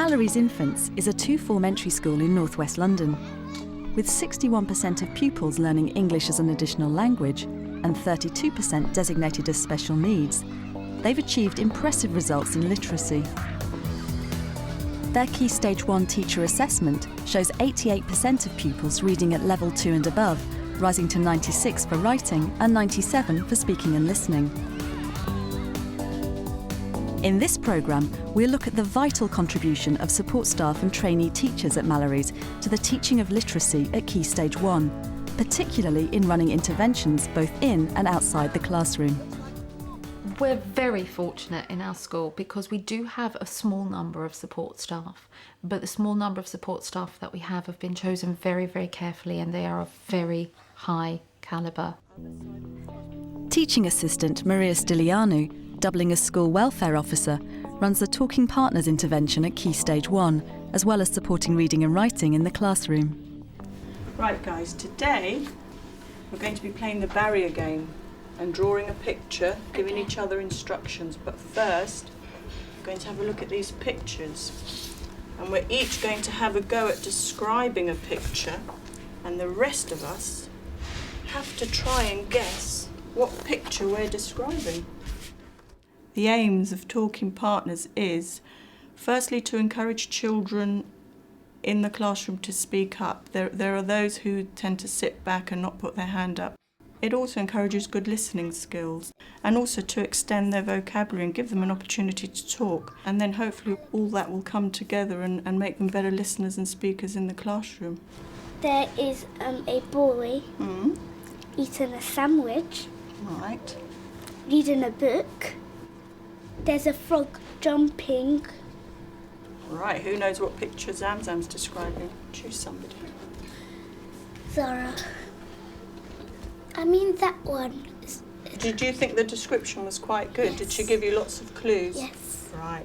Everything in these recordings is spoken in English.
Mallory's Infants is a 2-form entry school in northwest London. With 61% of pupils learning English as an additional language and 32% designated as special needs, they've achieved impressive results in literacy. Their Key Stage 1 teacher assessment shows 88% of pupils reading at level 2 and above, rising to 96 for writing and 97 for speaking and listening. In this programme, we'll look at the vital contribution of support staff and trainee teachers at Mallory's to the teaching of literacy at Key Stage 1, particularly in running interventions both in and outside the classroom. We're very fortunate in our school because we do have a small number of support staff, but the small number of support staff that we have been chosen very, very carefully, and they are of very high calibre. Teaching assistant Maria Stilianu, doubling as school welfare officer, runs the Talking Partners intervention at Key Stage 1, as well as supporting reading and writing in the classroom. Right guys, today we're going to be playing the barrier game and drawing a picture, giving each other instructions. But first, we're going to have a look at these pictures. And we're each going to have a go at describing a picture, and the rest of us have to try and guess what picture we're describing. The aims of Talking Partners is, firstly, to encourage children in the classroom to speak up. There are those who tend to sit back and not put their hand up. It also encourages good listening skills, and also to extend their vocabulary and give them an opportunity to talk. And then hopefully all that will come together and make them better listeners and speakers in the classroom. There is a boy eating a sandwich, Right. reading a book. There's a frog jumping. Right, who knows what picture Zamzam's describing? Choose somebody. Zara. I mean that one. Did you think the description was quite good? Yes. Did she give you lots of clues? Yes. Right.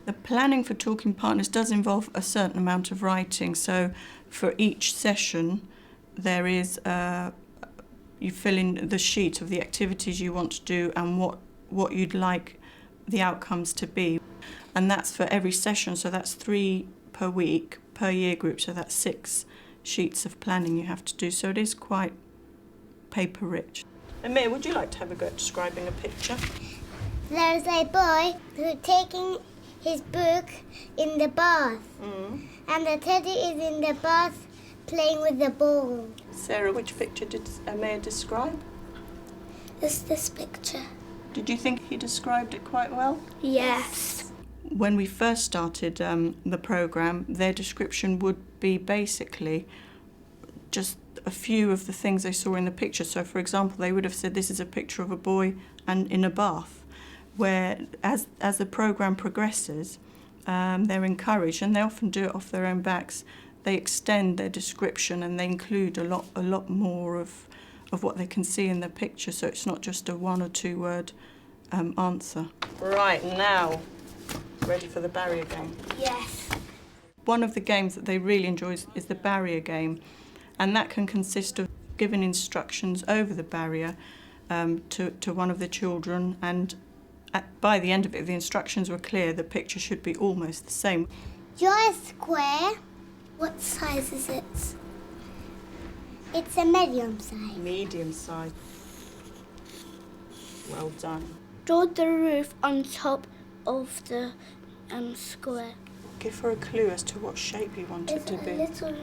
The planning for Talking Partners does involve a certain amount of writing. So for each session, there is you fill in the sheet of the activities you want to do and what you'd like the outcomes to be. And that's for every session, so that's 3 per week, per year group, so that's 6 sheets of planning you have to do. So it is quite paper rich. Amir, would you like to have a go at describing a picture? There's a boy who's taking his book in the bath. And the teddy is in the bath playing with the ball. Sarah, which picture did Amir describe? It's this picture. Did you think he described it quite well? Yes. When we first started the programme, their description would be basically just a few of the things they saw in the picture. So, for example, they would have said this is a picture of a boy and in a bath, where as the programme progresses, they're encouraged, and they often do it off their own backs. They extend their description and they include a lot more of what they can see in the picture, so it's not just a 1 or 2 word answer. Right, now, ready for the barrier game? Yes. One of the games that they really enjoy is the barrier game, and that can consist of giving instructions over the barrier to one of the children, and by the end of it, if the instructions were clear, the picture should be almost the same. Draw a square. What size is it? It's a medium size. Medium size. Well done. Draw the roof on top of the square. Give her a clue as to what shape you want it It's to a be. little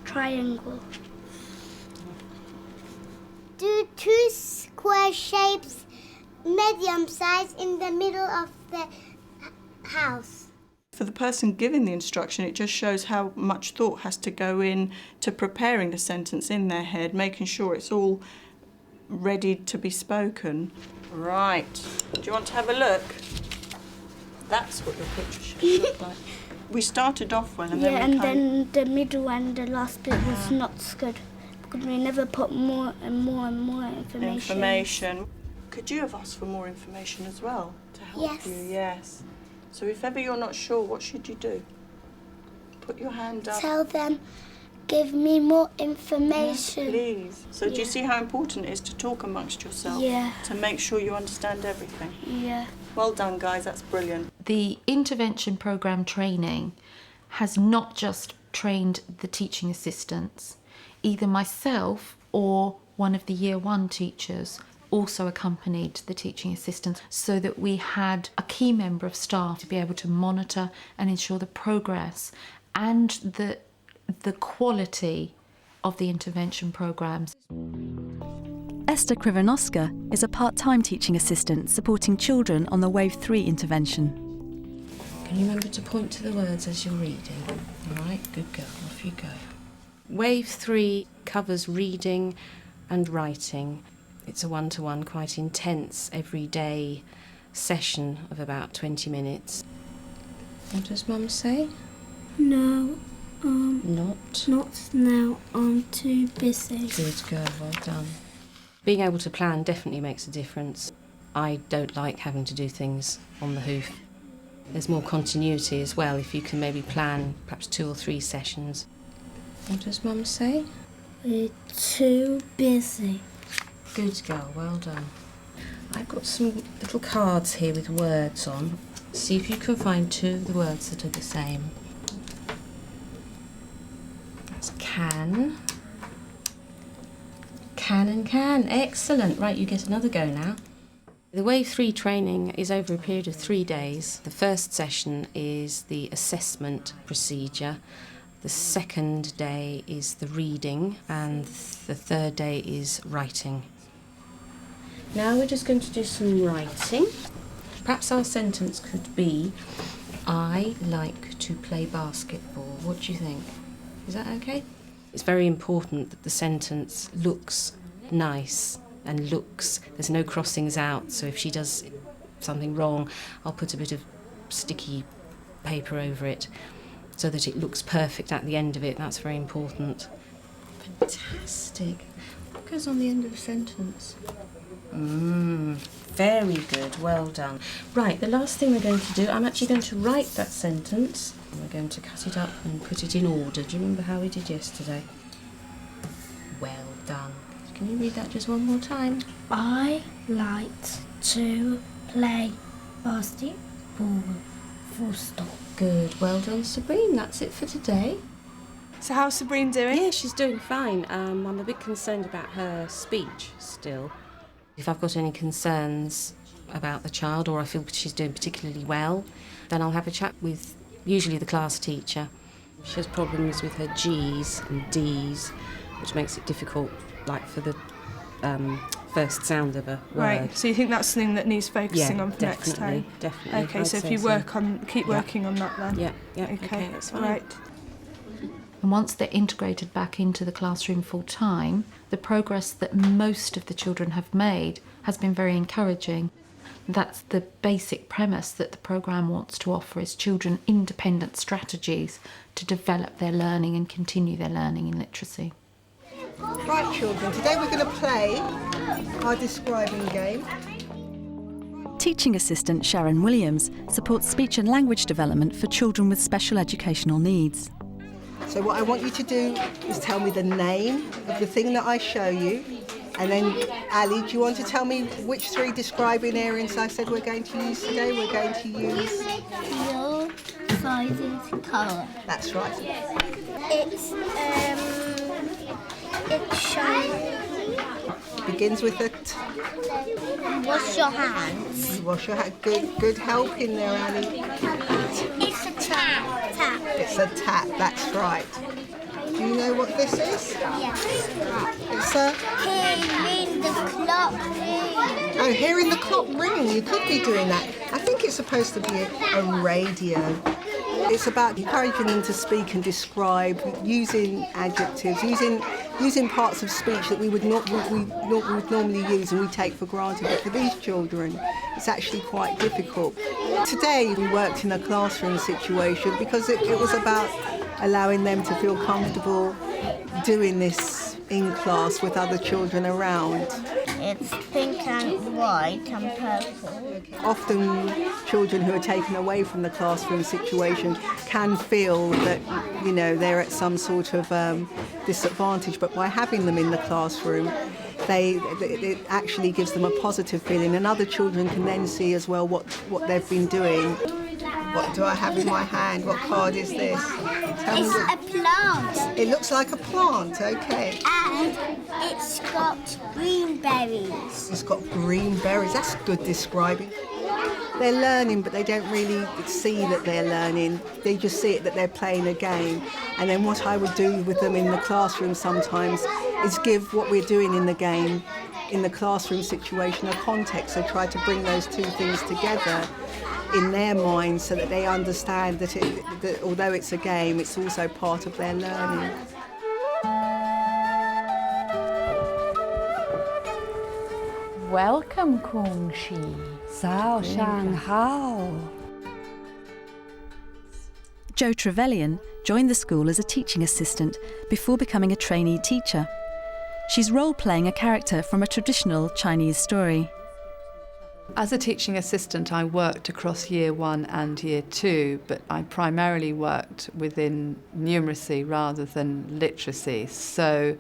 triangle. Do 2 square shapes, medium size, in the middle of the house. For the person giving the instruction, it just shows how much thought has to go in to preparing the sentence in their head, making sure it's all ready to be spoken. Right. Do you want to have a look? That's what your picture should look like. We started off well, and then the middle and the last bit was not so good because we never put more and more and more information. Could you have asked for more information as well to help Yes. you? Yes. So if ever you're not sure, what should you do? Put your hand up. Tell them, give me more Yes, information. please. So do you Yeah. see how important it is to talk amongst yourself? Yeah. To make sure you understand everything? Yeah. Well done, guys. That's brilliant. The intervention programme training has not just trained the teaching assistants. Either myself or one of the Year 1 teachers also accompanied the teaching assistants, so that we had a key member of staff to be able to monitor and ensure the progress and the quality of the intervention programmes. Esther Krivanoska is a part-time teaching assistant supporting children on the Wave 3 intervention. Can you remember to point to the words as you're reading? All right, good girl, off you go. Wave 3 covers reading and writing. It's a one-to-one, quite intense, everyday session of about 20 minutes. What does Mum say? No, Not now. I'm too busy. Good girl, well done. Being able to plan definitely makes a difference. I don't like having to do things on the hoof. There's more continuity as well if you can maybe plan perhaps 2 or 3 sessions. What does Mum say? We're too busy. Good girl, well done. I've got some little cards here with words on. See if you can find 2 of the words that are the same. That's can. Can and can. Excellent. Right, you get another go now. The Wave 3 training is over a period of 3 days. The first session is the assessment procedure. The second day is the reading, and the third day is writing. Now we're just going to do some writing. Perhaps our sentence could be, I like to play basketball. What do you think? Is that okay? It's very important that the sentence looks nice and there's no crossings out, so if she does something wrong, I'll put a bit of sticky paper over it so that it looks perfect at the end of it. That's very important. Fantastic. What goes on the end of the sentence? Very good, well done. Right, the last thing we're going to do, I'm actually going to write that sentence. We're going to cut it up and put it in order. Do you remember how we did yesterday? Well done. Can you read that just one more time? I like to play basketball. Full stop. Good, well done, Sabrine. That's it for today. So how's Sabrine doing? Yeah, she's doing fine. I'm a bit concerned about her speech still. If I've got any concerns about the child, or I feel she's doing particularly well, then I'll have a chat with usually the class teacher. She has problems with her G's and D's, which makes it difficult, like for the first sound of a word. Right, so you think that's something that needs focusing on for next time? Definitely. Okay, I'd so if say you keep working on that then. Yeah, Okay, that's fine. right. And once they're integrated back into the classroom full time, the progress that most of the children have made has been very encouraging. That's the basic premise that the programme wants to offer, is children independent strategies to develop their learning and continue their learning in literacy. Right, children, today we're going to play our describing game. Teaching assistant Sharon Williams supports speech and language development for children with special educational needs. So what I want you to do is tell me the name of the thing that I show you. And then, Ali, do you want to tell me which 3 describing areas I said we're going to use today? We're going to use... Your sizes, colour. That's right. It's shiny. Begins with a Wash your hands. Wash your hands. Good help in there, Ali. It's a tap. Tap. It's a tap, that's right. Do you know what this is? Yes. It's a... Hearing the clock ring. Oh, hearing the clock ring. You could be doing that. I think it's supposed to be a radio. It's about encouraging them to speak and describe, using adjectives, using parts of speech that we would normally use and we take for granted. But for these children, it's actually quite difficult. Today we worked in a classroom situation because it was about allowing them to feel comfortable doing this in class with other children around. It's pink and white and purple. Often children who are taken away from the classroom situation can feel that, you know, they're at some sort of disadvantage, but by having them in the classroom, it actually gives them a positive feeling, and other children can then see as well what they've been doing. What do I have in my hand? What card is this? Tell me. It's a plant. It looks like a plant, okay. And it's got green berries. It's got green berries. That's good describing. They're learning, but they don't really see that they're learning. They just see it that they're playing a game. And then what I would do with them in the classroom sometimes is give what we're doing in the game, in the classroom situation, a context. So try to bring those two things together in their minds so that they understand that although it's a game, it's also part of their learning. Welcome, Kung Shi. Zhao Shang Hao. Jo Trevelyan joined the school as a teaching assistant before becoming a trainee teacher. She's role-playing a character from a traditional Chinese story. As a teaching assistant, I worked across Year 1 and Year 2, but I primarily worked within numeracy rather than literacy. So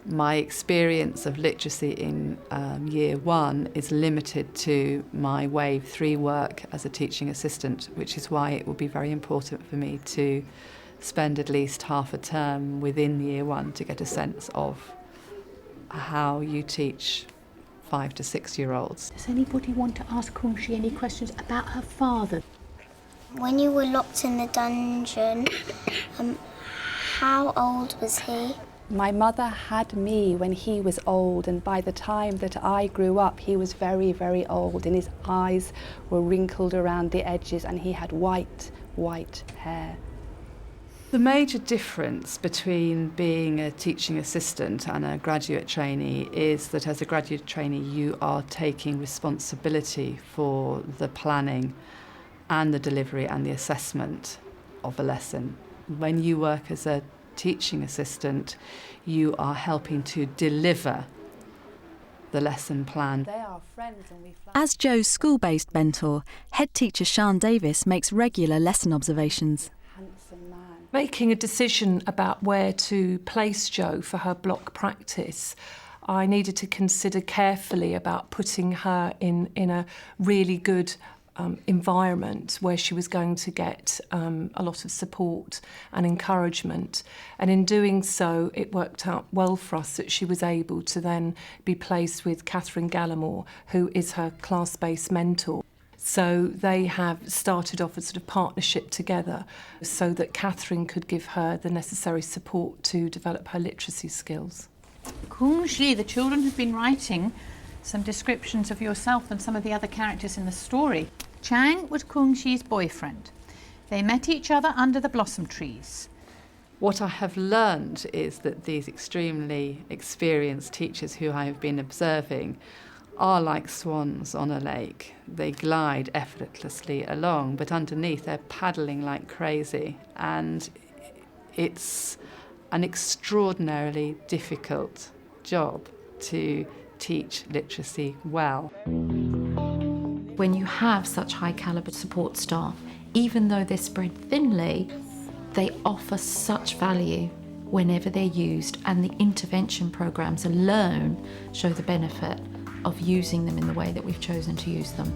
my experience of literacy in Year 1 is limited to my Wave 3 work as a teaching assistant, which is why it will be very important for me to spend at least half a term within Year 1 to get a sense of how you teach 5 to 6-year-olds. Does anybody want to ask Kung Shi any questions about her father? When you were locked in the dungeon, how old was he? My mother had me when he was old, and by the time that I grew up, he was very, very old, and his eyes were wrinkled around the edges, and he had white hair. The major difference between being a teaching assistant and a graduate trainee is that as a graduate trainee you are taking responsibility for the planning and the delivery and the assessment of a lesson. When you work as a teaching assistant, you are helping to deliver the lesson plan. They are friends, and we fly. As Jo's school-based mentor, head teacher Sian Davis makes regular lesson observations. Handsome man. Making a decision about where to place Jo for her block practice, I needed to consider carefully about putting her in a really good environment where she was going to get a lot of support and encouragement. And in doing so, it worked out well for us that she was able to then be placed with Catherine Gallimore, who is her class-based mentor. So they have started off a sort of partnership together so that Catherine could give her the necessary support to develop her literacy skills. Kung Shi, the children have been writing some descriptions of yourself and some of the other characters in the story. Chang was Kung Shi's boyfriend. They met each other under the blossom trees. What I have learned is that these extremely experienced teachers who I have been observing are like swans on a lake. They glide effortlessly along, but underneath they're paddling like crazy, and it's an extraordinarily difficult job to teach literacy well. When you have such high calibre support staff, even though they're spread thinly, they offer such value whenever they're used, and the intervention programmes alone show the benefit of using them in the way that we've chosen to use them.